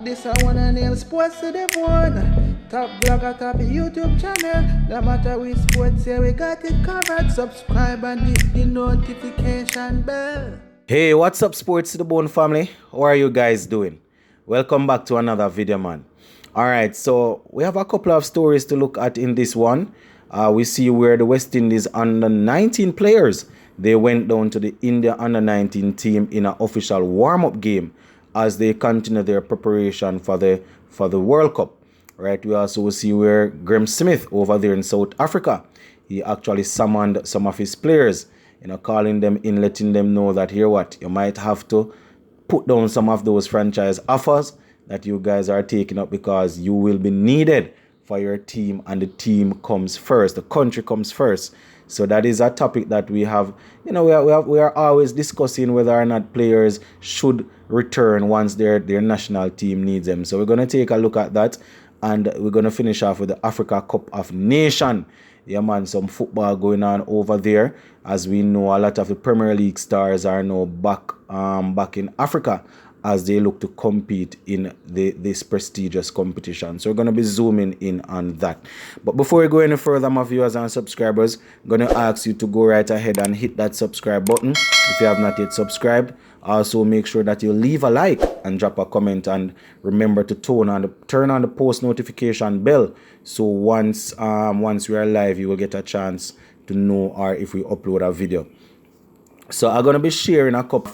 This I wanna nail sports to the bone. Top blogger, top YouTube channel. No matter which sports, here we got it covered. Subscribe and hit the notification bell. Hey, what's up, Sports to the Bone family? How are you guys doing? Welcome back to another video, man. Alright, so we have a couple of stories to look at in this one. We see where the West Indies under 19 players, they went down to the India under 19 team in an official warm-up game as they continue their preparation for the World Cup. Right, we also see where Graham Smith over there in South Africa, he actually summoned some of his players, calling them in, letting them know that here what, you might have to put down some of those franchise offers that you guys are taking up because you will be needed for your team, and the team comes first, the country comes first. So that is a topic that we have, we are always discussing whether or not players should return once their national team needs them. So we're going to take a look at that, and we're going to finish off with the Africa Cup of Nations. Yeah, man, some football going on over there. As we know, a lot of the Premier League stars are now back in Africa as they look to compete in this prestigious competition. So we're going to be zooming in on that. But before we go any further, my viewers and subscribers, I'm going to ask you to go right ahead and hit that subscribe button if you have not yet subscribed. Also, make sure that you leave a like and drop a comment, and remember to turn on the post notification bell. So once we are live, you will get a chance to know or if we upload a video. So I'm gonna be sharing a couple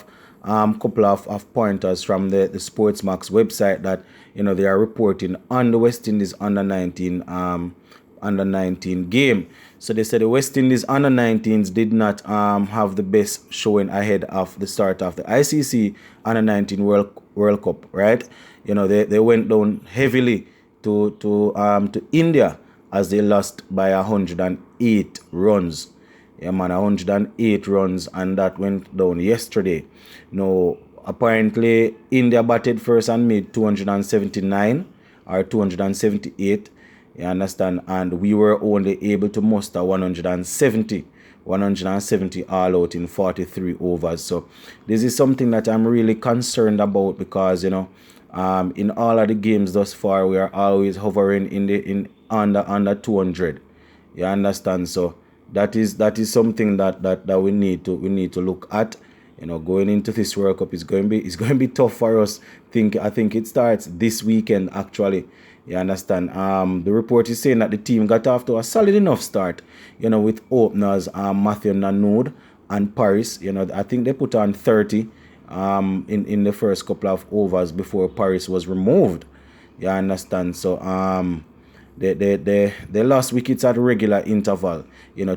of pointers from the Sportsmax website that they are reporting on the West Indies under 19 game. So they said the West Indies under 19s did not have the best showing ahead of the start of the ICC under 19 World Cup, right? They went down heavily to India as they lost by 108 runs. Yeah, man, 108 runs, and that went down yesterday. Now, apparently, India batted first and made 279 or 278. You understand? And we were only able to muster 170 all out in 43 overs. So this is something that I'm really concerned about because, in all of the games thus far, we are always hovering in under 200. You understand? So that is something that we need to look at. Going into this World Cup is going to be tough for us. I think it starts this weekend actually. You understand? The report is saying that the team got off to a solid enough start, with openers Matthew Nanood and Paris. I think they put on 30 in the first couple of overs before Paris was removed. You understand? So they lost wickets at regular interval.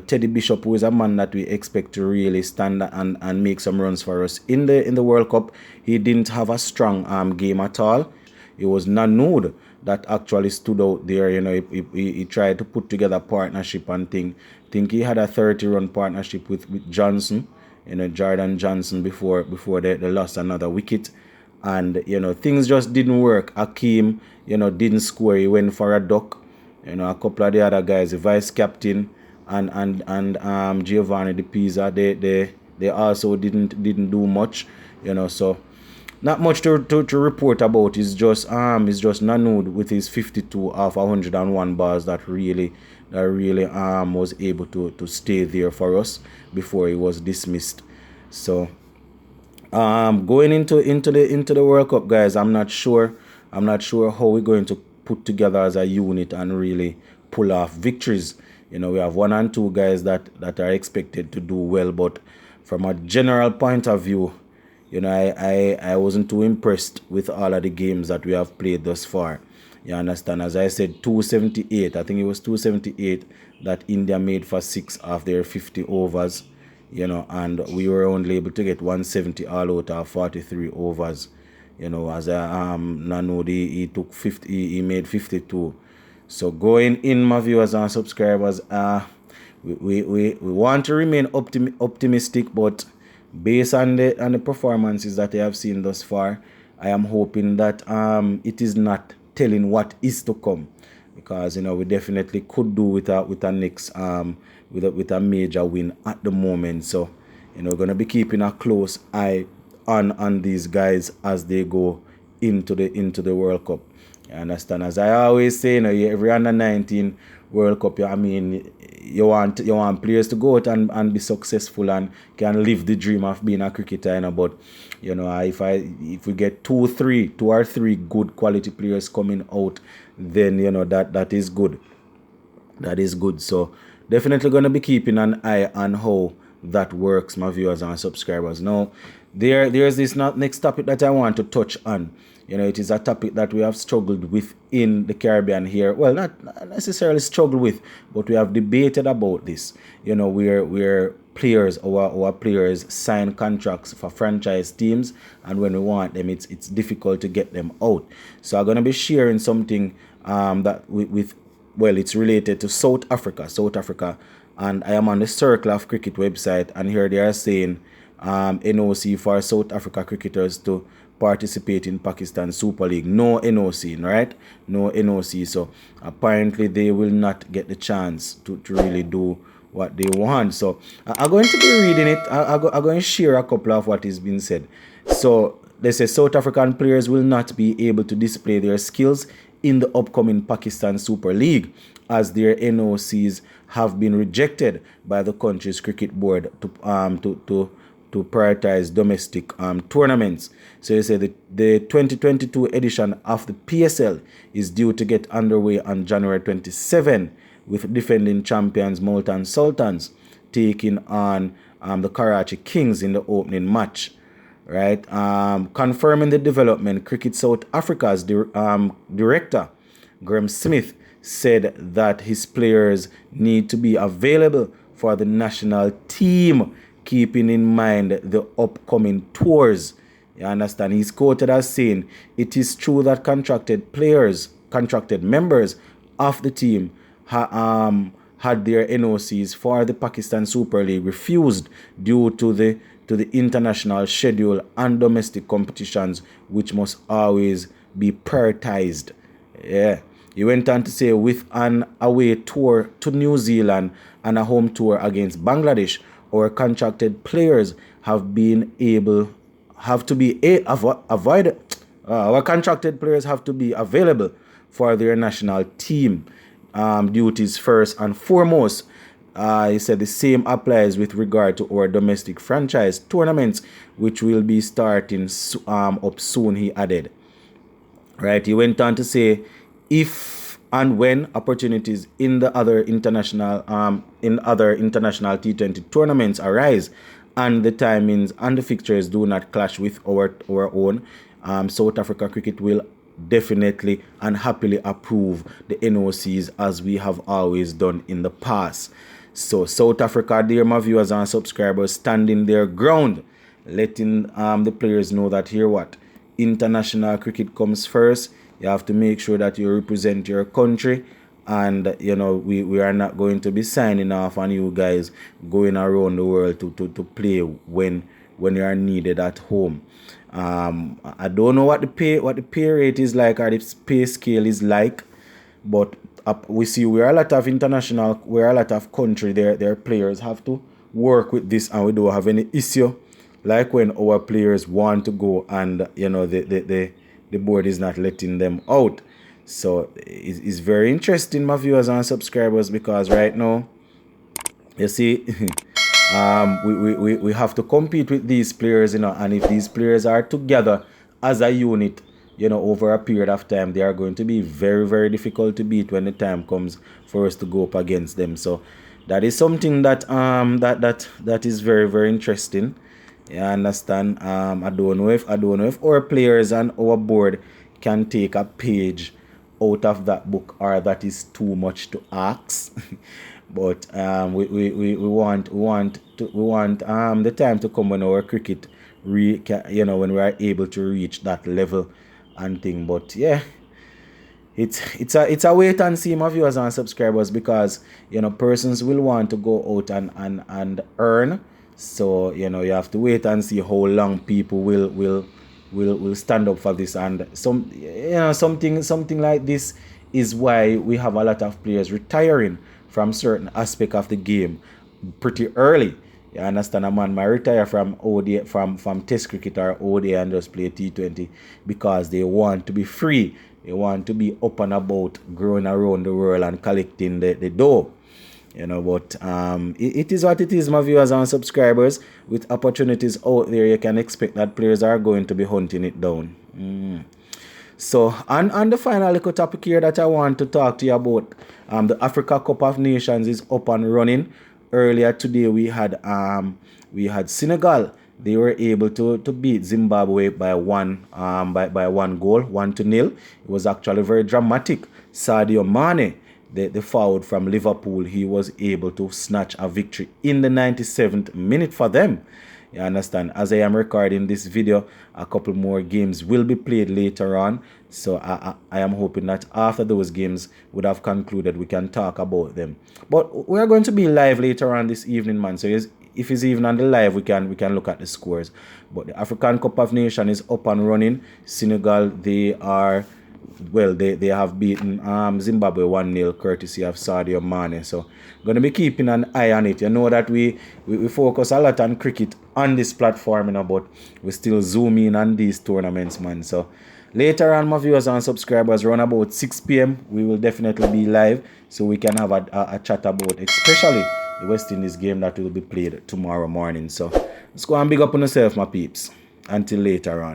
Teddy Bishop, who is a man that we expect to really stand and make some runs for us in the World Cup, he didn't have a strong game at all. It was Nanood that actually stood out there. He tried to put together a partnership and think he had a 30-run partnership with Johnson, Jordan Johnson before they lost another wicket. And, things just didn't work. Akeem, didn't score. He went for a duck. A couple of the other guys, the vice captain and Giovanni De Pisa, they also didn't do much. So not much to report about. It's just Nanood with his 52 off 101 balls that really was able to stay there for us before he was dismissed. So going into the World Cup, guys, I'm not sure how we're going to put together as a unit and really pull off victories. We have one and two guys that are expected to do well, but from a general point of view, I wasn't too impressed with all of the games that we have played thus far. You understand? As I said, 278. I think it was 278 that India made for 6 of their 50 overs. And we were only able to get 170 all out of 43 overs. As Nanood, he took 50. He made 52. So going in, my viewers and subscribers, we want to remain optimistic, but based on the performances that I have seen thus far, I am hoping that it is not telling what is to come, because we definitely could do with a next with a major win at the moment. So we're gonna be keeping a close eye on these guys as they go into the World Cup. You understand? As I always say, every under 19 World Cup, you want players to go out and be successful and can live the dream of being a cricketer, but if we get two or three good quality players coming out, then that is good. That is good. So definitely going to be keeping an eye on how that works, my viewers and subscribers. Now, there's this next topic that I want to touch on. It is a topic that we have struggled with in the Caribbean here. Well, not necessarily struggled with, but we have debated about this. Where players, our players sign contracts for franchise teams, and when we want them, it's difficult to get them out. So I'm going to be sharing something that it's related to South Africa, and I am on the Circle of Cricket website, and here they are saying NOC for South Africa cricketers to participate in Pakistan Super League. No NOC, right? No NOC. So apparently they will not get the chance to really do what they want. So I'm going to be reading it. I'm going to share a couple of what is being said. So they say South African players will not be able to display their skills in the upcoming Pakistan Super League, as their NOCs have been rejected by the country's cricket board to prioritize domestic tournaments. So they say the 2022 edition of the PSL is due to get underway on January 27, with defending champions Multan Sultans taking on the Karachi Kings in the opening match. Right, confirming the development, Cricket South Africa's director Graham Smith said that his players need to be available for the national team, keeping in mind the upcoming tours. You understand? He's quoted as saying, "It is true that contracted members of the team had their NOCs for the Pakistan Super League refused due to the international schedule and domestic competitions, which must always be prioritized." Yeah. He went on to say, with an away tour to New Zealand and a home tour against Bangladesh, our contracted players our contracted players have to be available for their national team duties first and foremost. He said the same applies with regard to our domestic franchise tournaments, which will be starting up soon, he added. Right, he went on to say, if and when opportunities in other international T20 tournaments arise, and the timings and the fixtures do not clash with our own, South Africa Cricket will definitely and happily approve the NOCs, as we have always done in the past. So South Africa, dear my viewers and subscribers, standing their ground, letting the players know that here what international cricket comes first. You have to make sure that you represent your country, and we are not going to be signing off on you guys going around the world to play when you are needed at home. I don't know what the pay rate is like, or the pay scale is like, but we see we are a lot of country, their players have to work with this, and we don't have any issue like when our players want to go and the board is not letting them out. So it's very interesting, my viewers and subscribers, because right now you see we have to compete with these players, and if these players are together as a unit, over a period of time, they are going to be very, very difficult to beat when the time comes for us to go up against them. So that is something that that is very, very interesting. You understand? I don't know if our players and our board can take a page out of that book, or that is too much to ask. But we want the time to come when our cricket when we are able to reach that level and thing. But yeah, it's a wait and see, my viewers and subscribers, because persons will want to go out and earn. So you have to wait and see how long people will stand up for this, and something like this is why we have a lot of players retiring from certain aspect of the game pretty early. You understand? A man might retire from ODI, from Test cricket or ODI and just play T20 because they want to be free. They want to be up and about, growing around the world and collecting the dough. You know, but it is what it is, my viewers and subscribers. With opportunities out there, you can expect that players are going to be hunting it down. So, and the final little topic here that I want to talk to you about, the Africa Cup of Nations is up and running. Earlier today, we had Senegal. They were able to beat Zimbabwe by one goal, 1-0. It was actually very dramatic. Sadio Mane, the forward from Liverpool, he was able to snatch a victory in the 97th minute for them. You understand? As I am recording this video, a couple more games will be played later on. So I am hoping that after those games would have concluded, we can talk about them. But we are going to be live later on this evening, man. So if it's even on the live, we can look at the scores. But the African Cup of Nations is up and running. Senegal, they have beaten Zimbabwe 1-0 courtesy of Sadio Mane. So going to be keeping an eye on it. You know that we focus a lot on cricket on this platform, you know, but we still zoom in on these tournaments, man. So later on, my viewers and subscribers, around about 6 p.m, we will definitely be live so we can have a chat about especially the West Indies game that will be played tomorrow morning. So let's go and big up on yourself, my peeps. Until later on.